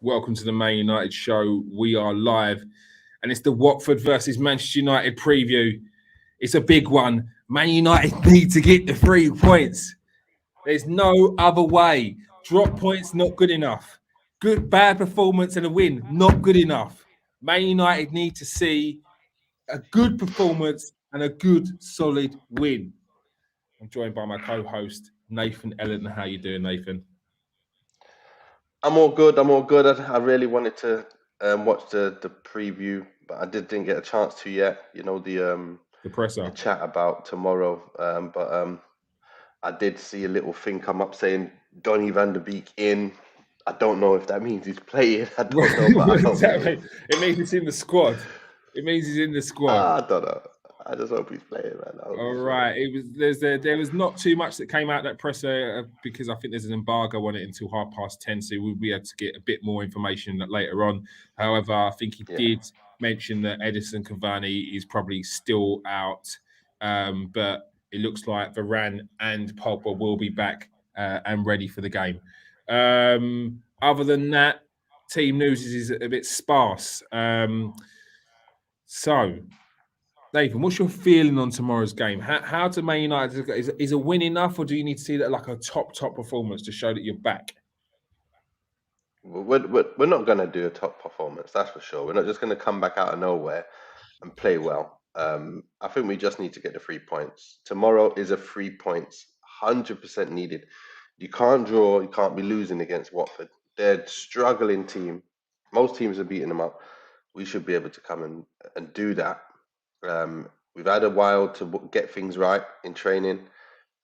Welcome to the Man United show. We are live, and it's the Watford versus Manchester United preview. It's a big one. Man United need to get the 3 points. There's no other way. Drop points, not good enough. Bad performance and a win, not good enough. Man United need to see a good performance and a good, solid win. I'm joined by my co-host, Nathan Ellen. How you doing, Nathan? I'm all good. I really wanted to watch the preview, but I didn't get a chance to yet. You know, the presser. chat about tomorrow. But I did see a little thing come up saying Donny van der Beek in. I don't know if that means he's playing. I don't know, but I hope Exactly. It means he's in the squad. It means he's in the squad. I don't know. I just hope he's playing, man. All right. There was not too much that came out that presser because I think there's an embargo on it until 10:30, so we'll be able to get a bit more information later on. However, I think he did mention that Edison Cavani is probably still out, but it looks like Varane and Pogba will be back and ready for the game. Other than that, team news is a bit sparse. So, Nathan, what's your feeling on tomorrow's game? How to Man United is a win enough, or do you need to see that like a top performance to show that you're back? We're not going to do a top performance, that's for sure. We're not just going to come back out of nowhere and play well. I think we just need to get the 3 points. Tomorrow is a 3 points, 100% needed. You can't draw, you can't be losing against Watford. They're a struggling team. Most teams are beating them up. We should be able to come and do that. We've had a while to get things right in training,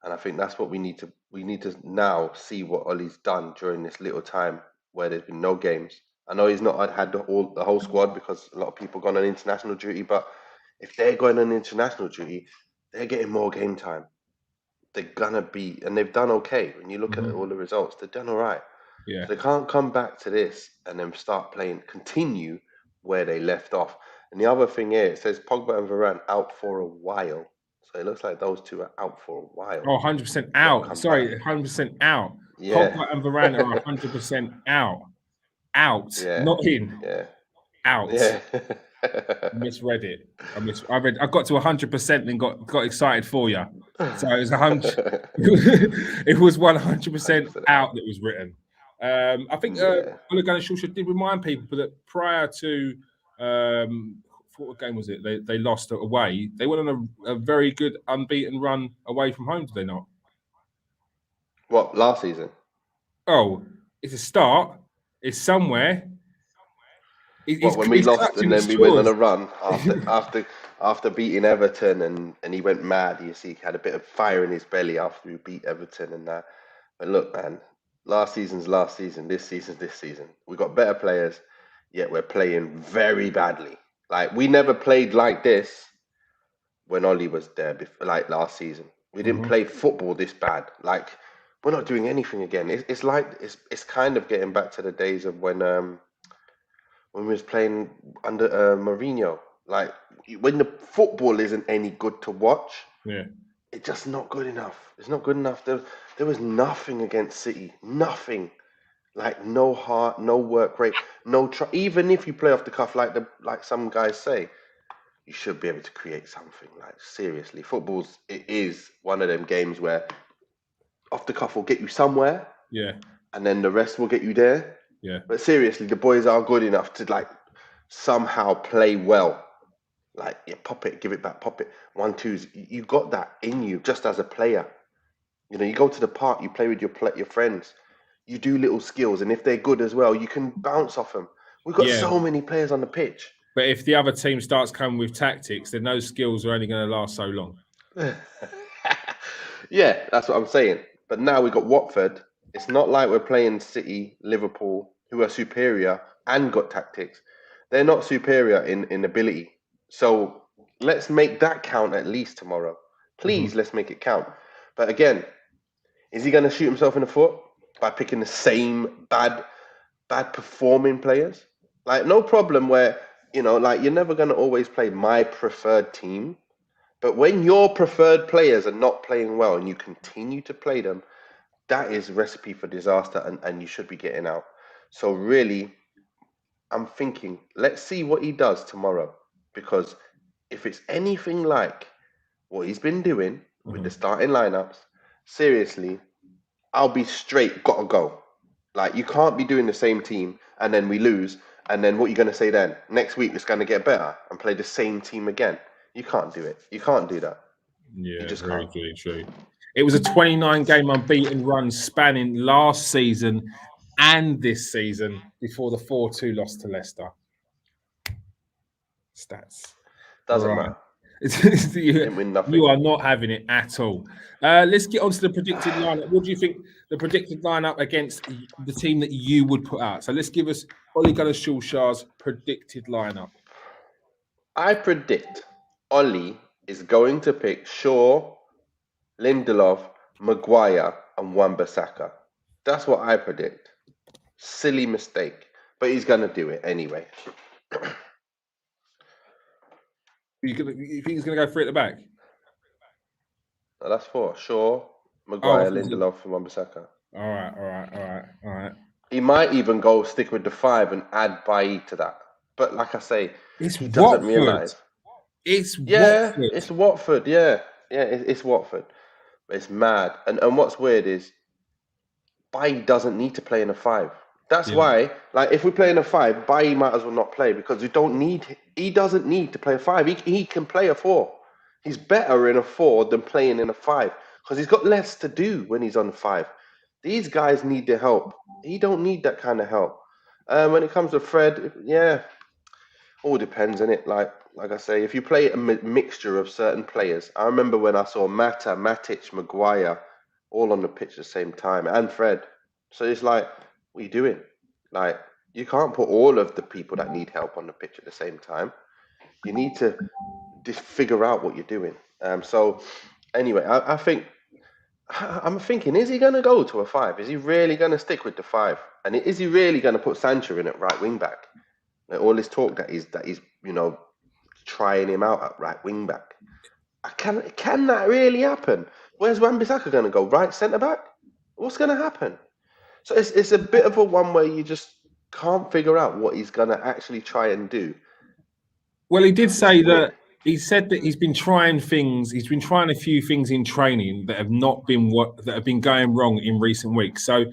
and I think that's what we need to. We need to now see what Ollie's done during this little time where there's been no games. I know he's not had the whole squad because a lot of people gone on international duty, but if they're going on international duty, they're getting more game time. They're gonna be, and they've done okay. When you look at all the results, they've done all right. Yeah. So they can't come back to this and then continue where they left off. And the other thing here, it says Pogba and Varane out for a while. So it looks like those two are out for a while. Oh, 100% out. Sorry, 100% out. Yeah. Pogba and Varane are 100% out. Out, not in. Yeah. Out. Yeah. I misread it. I got to 100% and got excited for you. So it was 100. It was 100% out that was written. I think Ole Gunnar Solskjaer did remind people that prior to what game was it? They lost away. They went on a very good unbeaten run away from home. Did they not? What, last season? Oh, it's a start. It's somewhere. When we lost and then we went on a run after beating Everton and he went mad. You see, he had a bit of fire in his belly after we beat Everton and that. But look, man, last season's last season. This season's this season. We got better players, yet we're playing very badly. Like we never played like this when Ollie was there. Like last season, we didn't play football this bad. Like we're not doing anything again. It's like it's kind of getting back to the days of when we was playing under Mourinho. Like when the football isn't any good to watch, it's just not good enough. It's not good enough. There was nothing against City. Nothing. Like no heart, no work rate, no try. Even if you play off the cuff, like some guys say, you should be able to create something. Like seriously, it is one of them games where off the cuff will get you somewhere. Yeah. And then the rest will get you there. Yeah. But seriously, the boys are good enough to like somehow play well. Like, pop it, give it back, pop it. 1-2s. You got that in you just as a player. You know, you go to the park, you play with your friends. You do little skills, and if they're good as well, you can bounce off them. We've got so many players on the pitch. But if the other team starts coming with tactics, then those skills are only going to last so long. Yeah, that's what I'm saying. But now we've got Watford. It's not like we're playing City, Liverpool, who are superior and got tactics. They're not superior in ability. So let's make that count at least tomorrow. Please, let's make it count. But again, is he going to shoot himself in the foot by picking the same bad performing players? Like, no problem where, you know, like you're never going to always play my preferred team. But when your preferred players are not playing well and you continue to play them, that is a recipe for disaster and you should be getting out. So really, I'm thinking, let's see what he does tomorrow. Because if it's anything like what he's been doing with the starting lineups, seriously, I'll be straight, gotta go. Like, you can't be doing the same team and then we lose. And then what are you going to say then? Next week it's going to get better and play the same team again. You can't do it. You can't do that. Yeah, you just very, can't. very true. It was a 29-game unbeaten run spanning last season and this season before the 4-2 loss to Leicester. Stats. Doesn't Right. matter. Didn't win nothing. You are not having it at all. Let's get on to the predicted lineup. What do you think the predicted lineup against the team that you would put out? So let's give us Ole Gunnar Solskjaer's predicted lineup. I predict Ollie is going to pick Shaw, Lindelof, Maguire, and Wan-Bissaka. That's what I predict. Silly mistake, but he's going to do it anyway. You think he's going to go for it at the back? No, that's 4. Shaw, Maguire, Lindelof, and Wan-Bissaka. All right. He might even go stick with the 5 and add Bailly to that. But like I say, he doesn't realise. It's Watford. It's Watford. Yeah, it's Watford. It's mad. And what's weird is Bailly doesn't need to play in a 5. That's why, like, if we play in a 5, Bailly might as well not play because he doesn't need to play a 5. He can play a 4. He's better in a 4 than playing in a 5 because he's got less to do when he's on 5. These guys need the help. He don't need that kind of help. When it comes to Fred, all depends, innit? Like I say, if you play a mixture of certain players, I remember when I saw Mata, Matic, Maguire, all on the pitch at the same time, and Fred. So it's like, what are you doing? Like, you can't put all of the people that need help on the pitch at the same time. You need to just figure out what you're doing. So anyway, I'm thinking, is he going to go to a 5? Is he really going to stick with the 5? And is he really going to put Sancho in at right wing back? Like, all this talk that he's trying him out at right wing back. Can that really happen? Where's Wan-Bissaka going to go? Right centre back? What's going to happen? So it's a bit of a one where you just can't figure out what he's going to actually try and do. Well, he did say that he said that he's been trying things. He's been trying a few things in training that have not been that have been going wrong in recent weeks. So,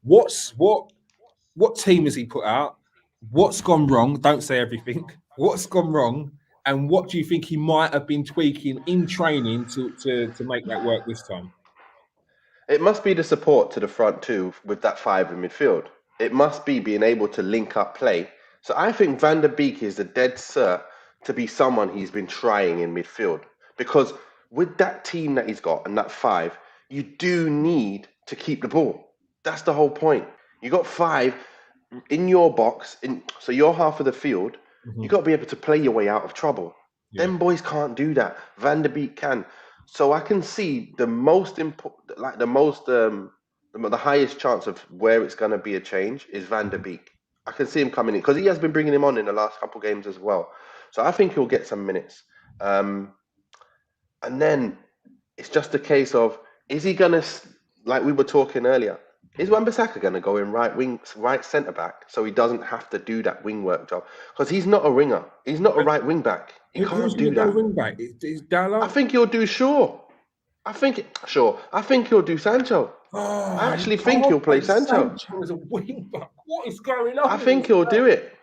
what team has he put out? What's gone wrong? Don't say everything. What's gone wrong? And what do you think he might have been tweaking in training to make that work this time? It must be the support to the front two with that 5 in midfield. It must be being able to link up play. So I think Van der Beek is the dead cert to be someone he's been trying in midfield. Because with that team that he's got and that 5, you do need to keep the ball. That's the whole point. You got 5 in your box, so you're half of the field. You got to be able to play your way out of trouble. Yeah. Them boys can't do that. Van der Beek can. So I can see the most important, like the highest chance of where it's going to be a change is Van der Beek. I can see him coming in because he has been bringing him on in the last couple of games as well. So I think he'll get some minutes. And then it's just a case of, is he going to, like we were talking earlier, is Wan-Bissaka going to go in right centre back so he doesn't have to do that wing work job? Because he's not a winger. He's not a right wing back. He can't do that. Wing back? Is Dalla? I think he'll do Shaw. I think he'll do Sancho. I actually think he'll play Sancho. Sancho as a wing back. What is going on? I think he'll do it.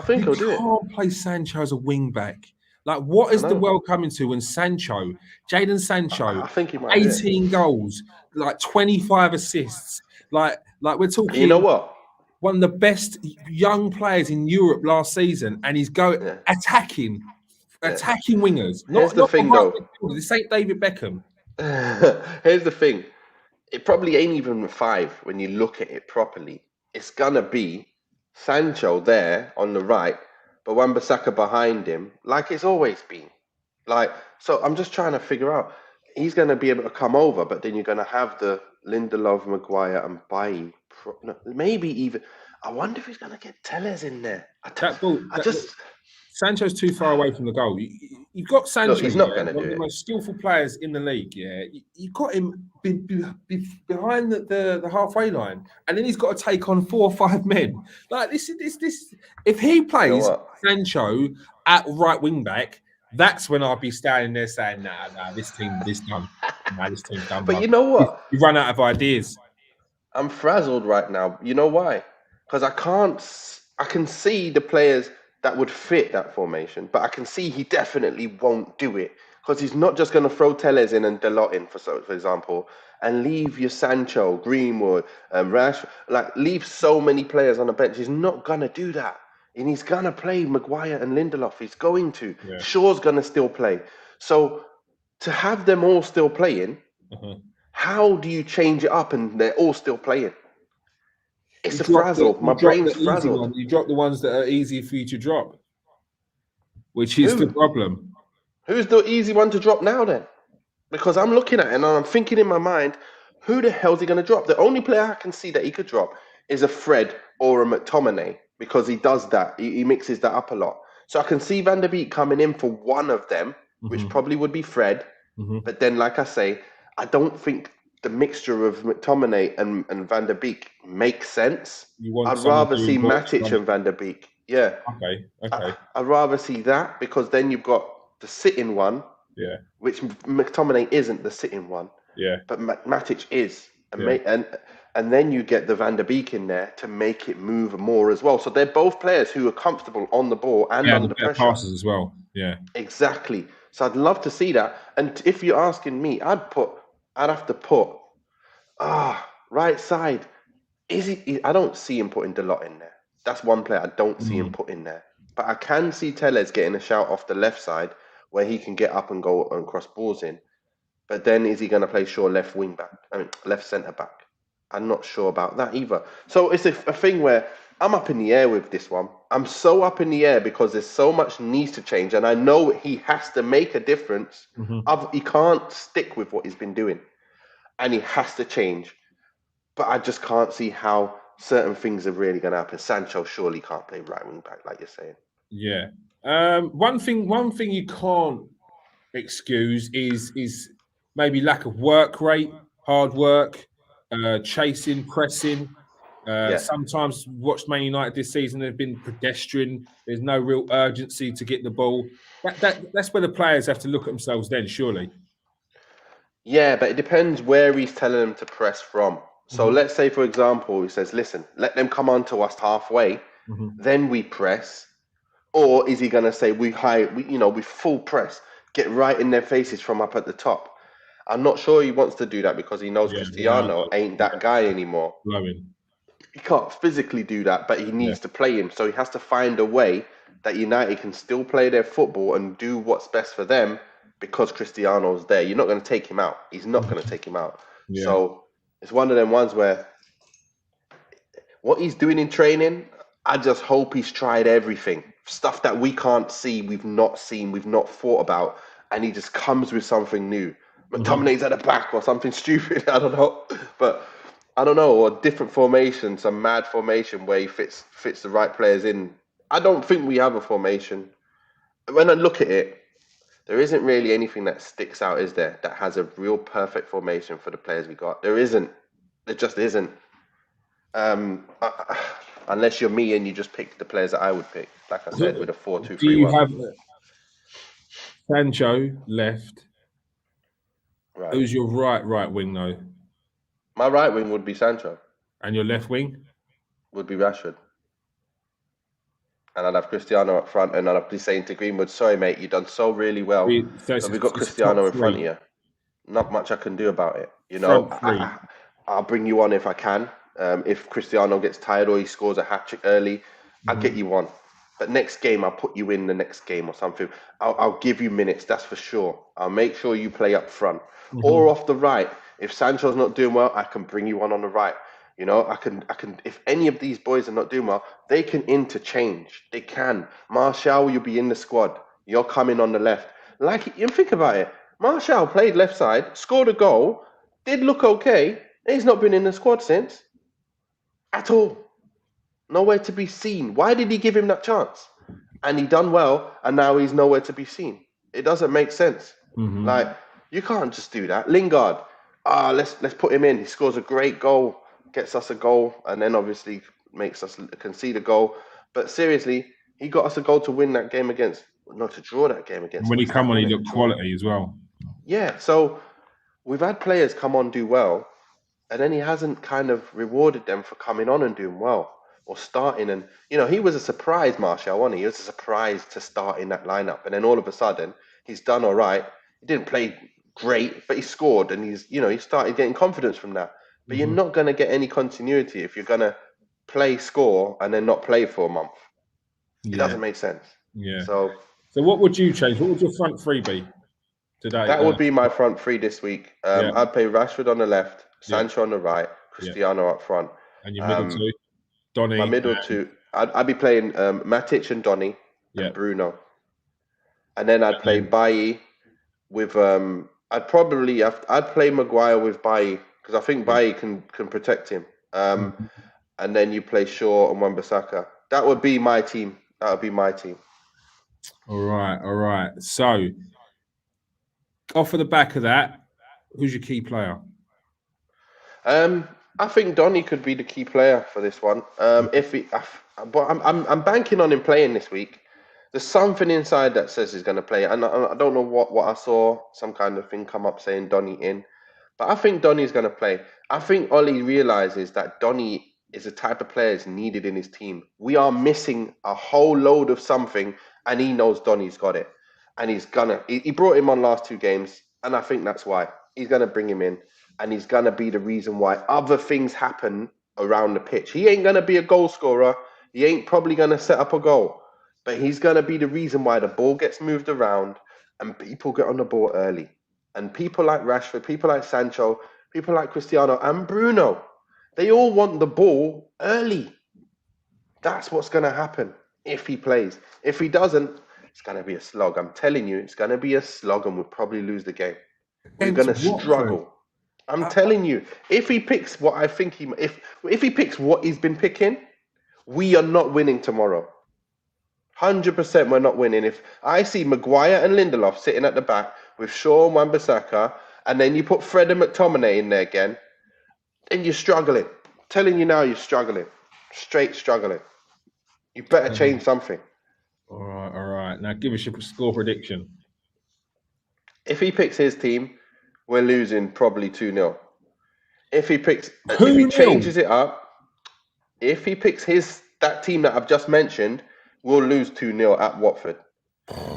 You can't play Sancho as a wing back. Like, what is the world coming to when Jadon Sancho, I think he might 18 goals, like 25 assists. Like we're talking. You know what? One of the best young players in Europe last season, and he's going attacking wingers. Here's the thing, though. This ain't David Beckham. Here's the thing. It probably ain't even 5 when you look at it properly. It's gonna be Sancho there on the right, but Wan-Bissaka behind him, like it's always been. So I'm just trying to figure out. He's going to be able to come over, but then you're going to have the Lindelof, Maguire, and Bailly. Maybe even. I wonder if he's going to get Tellez in there. Sancho's too far away from the goal. You've got Sancho. Look, he's not going to one do of the it. most skillful players in the league. Yeah, you've got him behind the halfway line, and then he's got to take on 4 or 5 men. Like this. If he plays Sancho at right wing back, that's when I'll be standing there saying, "Nah, this team's done. Nah, this team's done." But you know what? You run out of ideas. I'm frazzled right now. You know why? Because I can see the players that would fit that formation, but I can see he definitely won't do it because he's not just going to throw Telles in and Dalot in, for example, and leave your Sancho, Greenwood, Rashford, like leave so many players on the bench. He's not going to do that. And he's going to play Maguire and Lindelof. He's going to. Yeah. Shaw's going to still play. So to have them all still playing, how do you change it up and they're all still playing? It's a frazzle. My brain's frazzled. You drop the ones that are easy for you to drop, which is the problem. Who's the easy one to drop now then? Because I'm looking at it and I'm thinking in my mind, who the hell is he going to drop? The only player I can see that he could drop is a Fred or a McTominay because he does that. He mixes that up a lot. So I can see Van der Beek coming in for one of them, which probably would be Fred. But then, like I say, I don't think the mixture of McTominay and Van der Beek makes sense. I'd rather see Matic and Van der Beek. Yeah. Okay. I'd rather see that because then you've got the sitting one. Yeah. Which McTominay isn't the sitting one. Yeah. But Matic is. And then you get the Van der Beek in there to make it move more as well. So they're both players who are comfortable on the ball and under the pressure. Passes as well. Yeah. Exactly. So I'd love to see that. And if you're asking me, I'd have to put right side. I don't see him putting Dalot in there. That's one player I don't see him put in there. But I can see Telles getting a shout off the left side where he can get up and go and cross balls in. But then is he going to play Shaw left left centre back? I'm not sure about that either. So it's a thing where I'm up in the air with this one. I'm so up in the air because there's so much needs to change. And I know he has to make a difference. He can't stick with what he's been doing. And he has to change. But I just can't see how certain things are really going to happen. Sancho surely can't play right wing back, like you're saying. Yeah. One thing you can't excuse is maybe lack of work rate, hard work, chasing, pressing. Sometimes watched Man United this season, they've been pedestrian. There's no real urgency to get the ball. That's where the players have to look at themselves then, surely. Yeah, but it depends where he's telling them to press from. So let's say, for example, he says, listen, let them come on to us halfway, then we press. Or is he going to say, we full press, get right in their faces from up at the top? I'm not sure he wants to do that because he knows Cristiano ain't that guy anymore. He can't physically do that, but he needs to play him. So he has to find a way that United can still play their football and do what's best for them because Cristiano's there. You're not going to take him out. He's not going to take him out. Yeah. So it's one of them ones where what he's doing in training, I just hope he's tried everything. Stuff that we can't see, we've not seen, we've not thought about, and he just comes with something new. McTominay's at the back or something stupid, I don't know. But I don't know, or a different formation, some mad formation where he fits the right players in. I don't think we have a formation. When I look at it, there isn't really anything that sticks out, is there, that has a real perfect formation for the players we got. There isn't. There just isn't. Unless you're me and you just pick the players that I would pick, like I said, with a 4-2-3-1. Do you have Sancho left? Right. Who's your right wing though? My right wing would be Sancho. And your left wing? Would be Rashford. And I'd have Cristiano up front, and I'd be saying to Greenwood, sorry mate, you've done so really well. But we've got Cristiano in front of you. Not much I can do about it. You know, I'll bring you on if I can. If Cristiano gets tired or he scores a hat-trick early, I'll get you on. But next game, I'll put you in the next game or something. I'll give you minutes, that's for sure. I'll make sure you play up front. Or off the right. If Sancho's not doing well, I can bring you on the right. You know, I can. If any of these boys are not doing well, they can interchange. They can. Martial, you'll be in the squad. You're coming on the left. Like, you think about it. Martial played left side, scored a goal, did look okay. He's not been in the squad since. At all. Nowhere to be seen. Why did he give him that chance? and he done well, and now he's nowhere to be seen. It doesn't make sense. Mm-hmm. Like, you can't just do that. Lingard, let's put him in. He scores a great goal, gets us a goal, and then obviously makes us concede a goal. But seriously, he got us a goal to win that game against, not to draw that game against. When he come on, he looked quality as well. Yeah, so we've had players come on do well, and then he hasn't kind of rewarded them for coming on and doing well or starting. And he was a surprise, Martial, wasn't he? He was a surprise to start in that lineup, and then all of a sudden he's done all right. He didn't play great, but he scored, and he started getting confidence from that. But you're not going to get any continuity if you're going to play, score, and then not play for a month. It doesn't make sense. Yeah. So what would you change? What would your front three be today? That would be my front three this week. I'd play Rashford on the left, Sancho on the right, Cristiano up front. And your middle two? Donny. My middle two, I'd be playing Matic and Donny and Bruno. And then I'd play Bailly with I'd play Maguire with Bailly because I think Bailly can protect him. And then you play Shaw and Wan-Bissaka. That would be my team. All right. So off of the back of that, who's your key player? I think Donny could be the key player for this one. But I'm banking on him playing this week. There's something inside that says he's going to play, and I don't know what I saw. Some kind of thing come up saying Donny in, but I think Donny's going to play. I think Ollie realizes that Donny is the type of player that's needed in his team. We are missing a whole load of something, and he knows Donny's got it, and he brought him on last 2 games, and I think that's why he's going to bring him in. And he's going to be the reason why other things happen around the pitch. He ain't going to be a goal scorer. He ain't probably going to set up a goal. But he's going to be the reason why the ball gets moved around and people get on the ball early. And people like Rashford, people like Sancho, people like Cristiano and Bruno, they all want the ball early. That's what's going to happen if he plays. If he doesn't, it's going to be a slog. I'm telling you, it's going to be a slog and we'll probably lose the game. We're going to struggle. I'm telling you, if he picks what I think if he picks what he's been picking, we are not winning tomorrow. 100% we're not winning. If I see Maguire and Lindelof sitting at the back with Shaw and Wan-Bissaka, and then you put Fred and McTominay in there again, then you're struggling. I'm telling you now, you're struggling. Straight struggling. You better change something. All right. Now give us your score prediction. If he picks his team, we're losing probably 2-0. If he changes it up, if he picks that team that I've just mentioned, we'll lose 2-0 at Watford.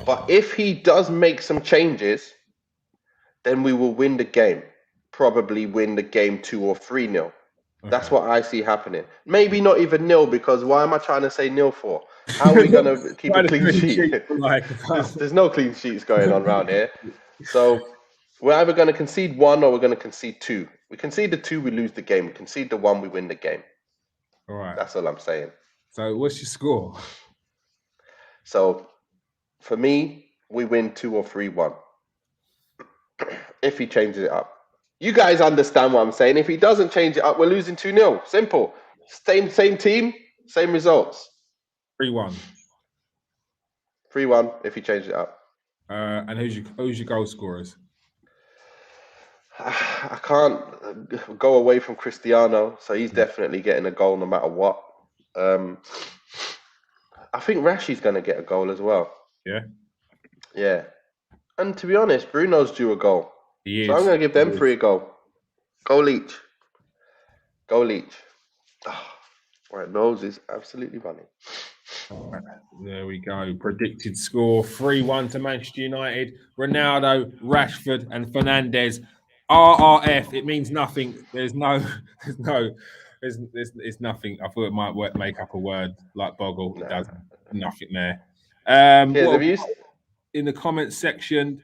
But if he does make some changes, then we will win the game. Probably win the game 2 or 3-0. Okay. That's what I see happening. Maybe not even 0, because why am I trying to say 0 for? How are we going to keep a clean sheet? There's no clean sheets going on around here. So we're either going to concede 1 or we're going to concede 2. We concede the 2, we lose the game. We concede the 1, we win the game. All right. That's all I'm saying. So what's your score? So for me, we win 2 or 3-1. If he changes it up. You guys understand what I'm saying. If he doesn't change it up, we're losing 2-0. Simple. Same team, same results. 3-1. 3-1 if he changes it up. And who's your goal scorers? I can't go away from Cristiano, so he's definitely getting a goal no matter what. I think Rashi's going to get a goal as well. Yeah? Yeah. And to be honest, Bruno's due a goal. He is. So I'm going to give them 3 a goal. Goal each. Oh, my nose is absolutely running. There we go. Predicted score 3-1 to Manchester United. Ronaldo, Rashford, and Fernandes. RRF. It means nothing. There's nothing. I thought it might make up a word like boggle. It doesn't. Nothing there. In the comments section,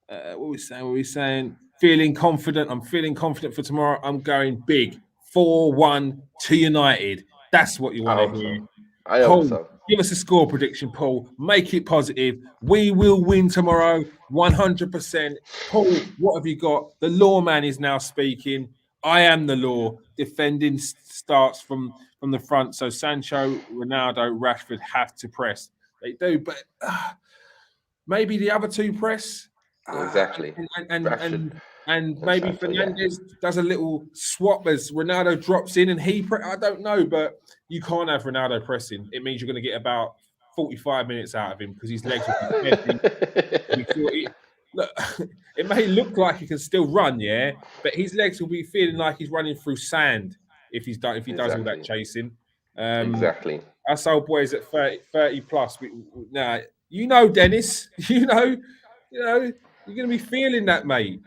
what were we saying? Feeling confident. I'm feeling confident for tomorrow. I'm going big. 4-1 to United. That's what you want to hear. I hope so. Give us a score prediction, Paul. Make it positive. We will win tomorrow, 100%. Paul, what have you got? The lawman is now speaking. I am the law. Defending starts from the front. So Sancho, Ronaldo, Rashford have to press. They do, but maybe the other two press. Exactly. And maybe Fernandes does a little swap as Ronaldo drops in and I don't know, but you can't have Ronaldo pressing. It means you're going to get about 45 minutes out of him because his legs will be heavy. Look, it may look like he can still run, yeah, but his legs will be feeling like he's running through sand if he does all that chasing. Exactly. Us old boys at 30 plus. Now, Dennis, you're going to be feeling that, mate.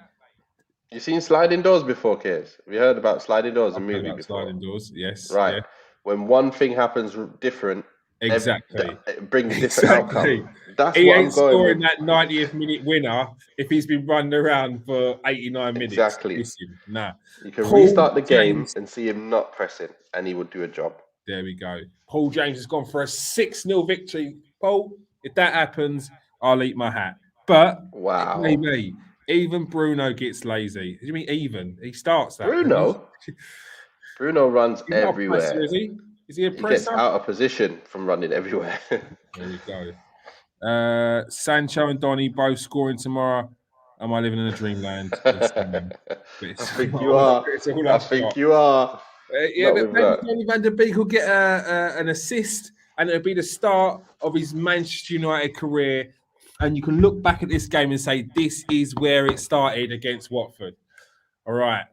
You seen Sliding Doors before, Kears? Have you heard about Sliding Doors, a movie before? Sliding Doors, yes. Right. Yeah. When one thing happens different, exactly, it brings different outcome. That's he what ain't I'm going scoring with. that 90th minute winner if he's been running around for 89 minutes. Exactly. Listen, nah. You can restart the game and see him not pressing, and he would do a job. There we go. Paul James has gone for a 6-0 victory. Paul, if that happens, I'll eat my hat. But wow, maybe even Bruno gets lazy. What do you mean even? He starts that. Bruno runs everywhere. Presser, is he? Is he a presser? He gets out of position from running everywhere. There we go. Sancho and Donny both scoring tomorrow. Am I living in a dreamland? I think you are. I think you are. Yeah, but maybe Donny van der Beek will get an assist, and it'll be the start of his Manchester United career. And you can look back at this game and say, this is where it started against Watford. All right.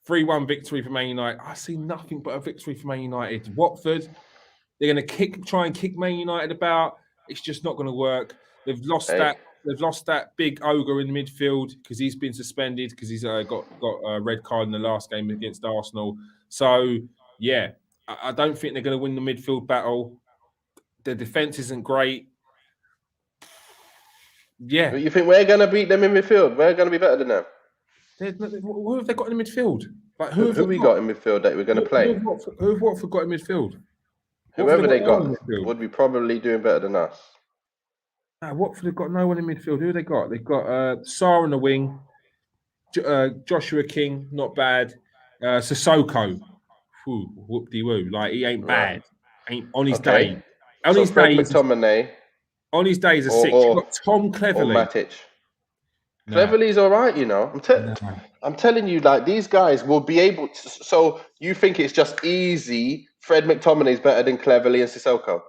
3-1 victory for Man United. I see nothing but a victory for Man United. Watford, they're going to try and kick Man United about. It's just not going to work. They've lost that big ogre in the midfield because he's been suspended because he's got a red card in the last game against Arsenal. So, yeah, I don't think they're going to win the midfield battle. The defense isn't great. Yeah. You think we're going to beat them in midfield? We're going to be better than them? Who have they got in the midfield? Like, who have we got in midfield that we're going to play? Who have Watford got in midfield? Whoever they got would be probably doing better than us. Watford have got no one in midfield. Who have they got? They've got Sarr on the wing, Joshua King, not bad. Sissoko, whoop-de-woo. Like, he ain't bad. Ain't on his day. On his Fred McTominay. On his day is a 6. You've got Tom Cleverley. Or Matic. Nah. Cleverley's all right, you know. I'm telling you, like, these guys will be able to. So you think it's just easy? Fred McTominay's better than Cleverley and Sissoko.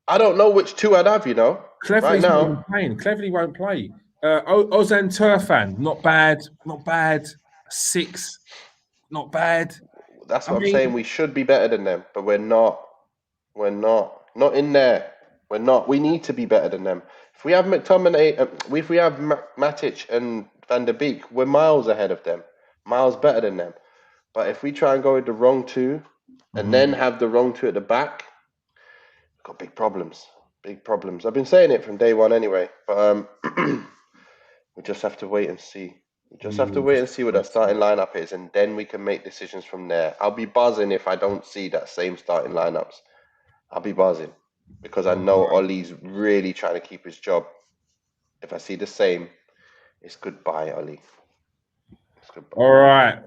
I don't know which two I'd have, you know. Cleverley's not even playing. Cleverley won't play. Ozan Turfan, not bad. 6, not bad. That's what I'm saying. We should be better than them, but we're not. We're not. Not in there. We're not. We need to be better than them. If we have McTominay, if we have Matic and Van der Beek, we're miles ahead of them. Miles better than them. But if we try and go with the wrong two and then have the wrong two at the back, we've got big problems. Big problems. I've been saying it from day one anyway. But we just have to wait and see. We just have to wait and see what that starting lineup is, and then we can make decisions from there. I'll be buzzing if I don't see that same starting lineups. I'll be buzzing. Because I know Ollie's really trying to keep his job. If I see the same, it's goodbye, Ollie. It's goodbye. All right.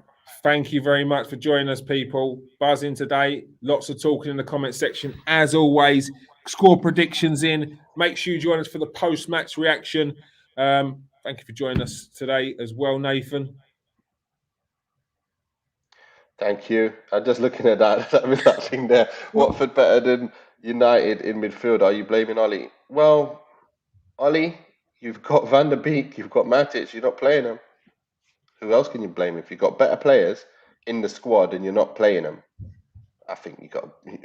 Thank you very much for joining us, people. Buzzing today. Lots of talking in the comment section. As always, score predictions in. Make sure you join us for the post-match reaction. Thank you for joining us today as well, Nathan. Thank you. I'm just looking at that thing there. Watford better than United in midfield. Are you blaming Ollie? Well, Ollie, you've got Van der Beek, you've got Matic, you're not playing them. Who else can you blame? If you've got better players in the squad and you're not playing them, I think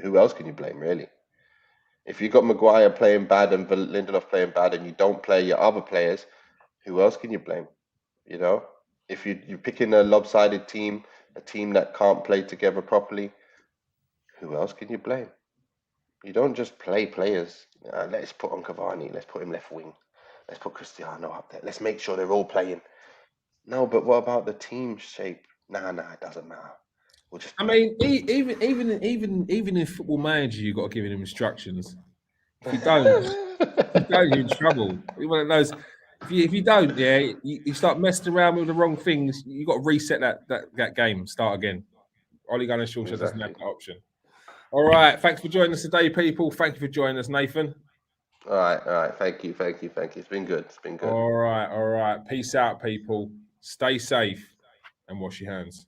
who else can you blame, really? If you've got Maguire playing bad and Lindelof playing bad and you don't play your other players, who else can you blame? You know? If you're picking a lopsided team, a team that can't play together properly, who else can you blame? You don't just play players. Let's put on Cavani. Let's put him left wing. Let's put Cristiano up there. Let's make sure they're all playing. No, but what about the team shape? Nah, it doesn't matter. We'll just. I mean, even in Football Manager, you've got to give him instructions. If you don't, you're in trouble. One of those. If you don't, you start messing around with the wrong things. You got to reset that game. Start again. Ole Gunnar Solskjaer doesn't have that option. All right. Thanks for joining us today, people. Thank you for joining us, Nathan. All right. Thank you. It's been good. All right. Peace out, people. Stay safe and wash your hands.